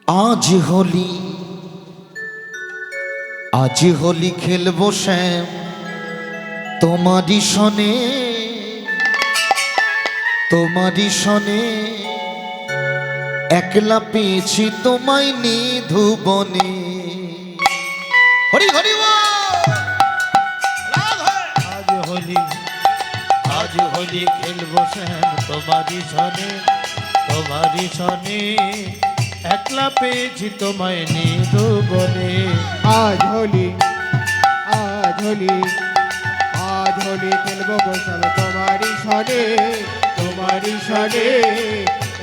आज होली आज होली खेलबो श्याम তোমারি সনে তোমারি সনে একলা পেয়েছি তোমায় নিধুবনে হরি হরি आज होली खेलबो श्याम तुम्हारी सने একলা পেয়েছি তোমায় নিধুবনে आज होली खेलबो श्याम तुम्हारी सने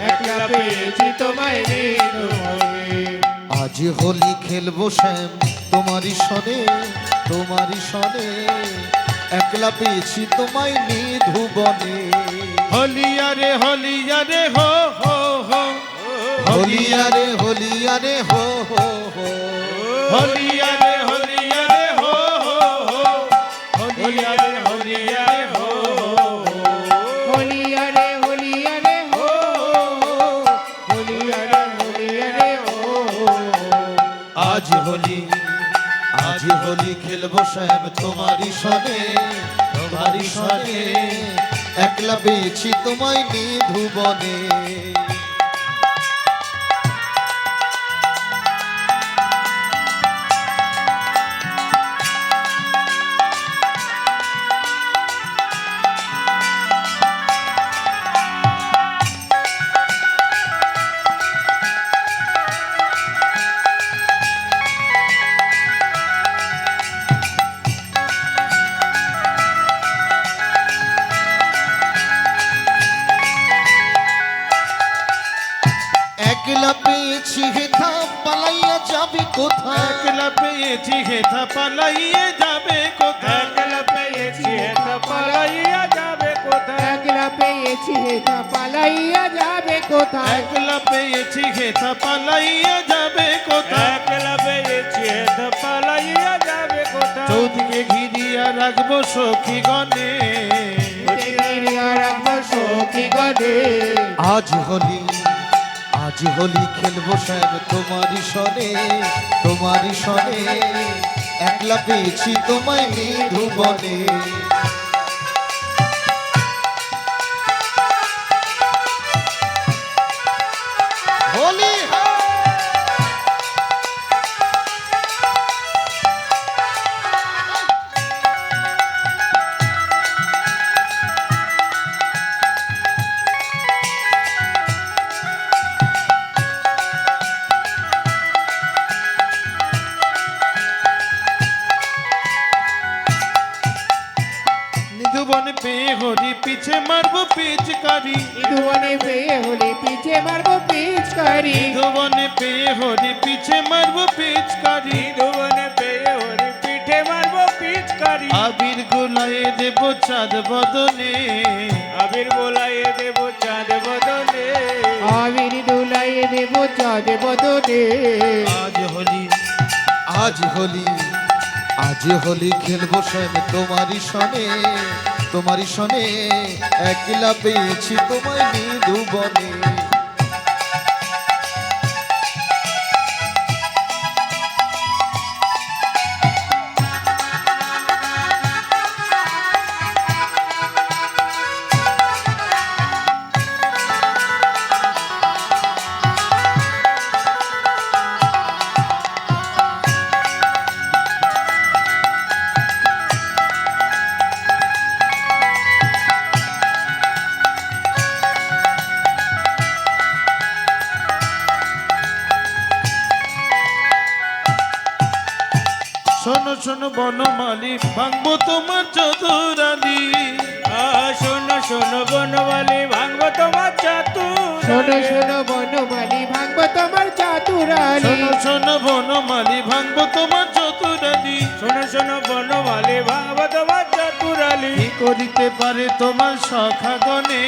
একলা পেয়েছি তোমায় নিধুবনে आज होली खेलबो श्याम তোমারি সনে একলা পেয়েছি তোমায় নিধুবনে होलिया रे हो हो हो होलिया रे हो हो हो होलिया रे हो हो हो होलिया रे हो हो होलिया रे हो आज होली खेलबो श्याम তোমারি সনে একলা পেয়েছি তোমায় নিধুবনে একলা পেয়েছি হেথা পালাইয়া যাবে কোথায় একলা পেয়েছি হেথা পালাইয়ে যাবে কোথায় একলা পেয়েছি হেথা পালাইয়া যাবে কোথায় একলা পেয়েছি হেথা পালাইয়া যাবে কোথায় একলা পেয়েছি হেথা পালাইয়া যাবে কোথায় একলা পেয়েছি হেথা পালাইয়া যাবে কোথায় চৌদিকে ঘিরিয়া রাখবো সখী গণে রাখবো সখী গণে आज होली खेलबो श्याम তোমারি সনে একলা পেয়েছি তোমায় নিধুবনে হোলি নিধুবনে পেয়ে হরি পিছে মারবো পিচকারি নিধুবনে পেয়ে হলি পিছে মারবো পিচকারি নিধুবনে পেয়ে হরি পিছে মারবো পিচকারি নিধুবনে পেয়ে হলি পিঠে মারবো পিচকারি আবির গোলায় দেব চাঁদ বদনে আবির বোলাইয়ে দেব চাঁদ বদনে আবির দুলাইয়ে দেব চাঁদ বদনে आज होली खेलबो श्याम তোমারি সনে একলা পেয়েছি তোমায় নিধুবনে শোনো শোনো বনমালী ভাঙবো তোমার চতুরালি শোনো শোনো বনমালী ভাঙবো তোমার চাতুর শোনো শোনো বনমালী ভাঙবো তোমার চাতুরালি শোনো শোনো বনমালী ভাঙবো তোমার চতুরালি শোনো শোনো বনমালী ভাঙবো তোমার চাতুরালি কি করিতে পারে তোমার সখা গণে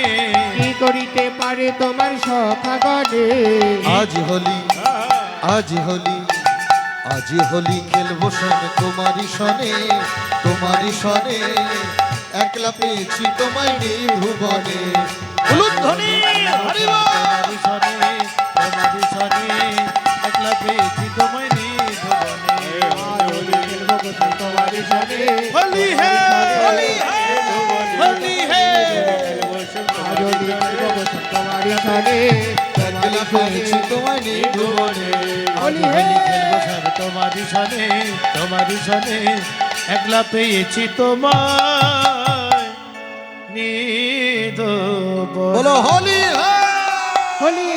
কি করিতে পারে তোমার সখা গণে आज होली खेलबो श्याम তোমারি সনে একলা পেয়েছি তোমায় নিধুবনে উলুধ্বনি হরি বল তোমারি সনে সনে একলা পেয়েছি তোমায় নিধুবনে হোলি হোলি হে খেলবো স্যার তোমারই সনে একলা পেয়েছি তোমায় নিধব বলো হোলি হ্যাঁ হোলি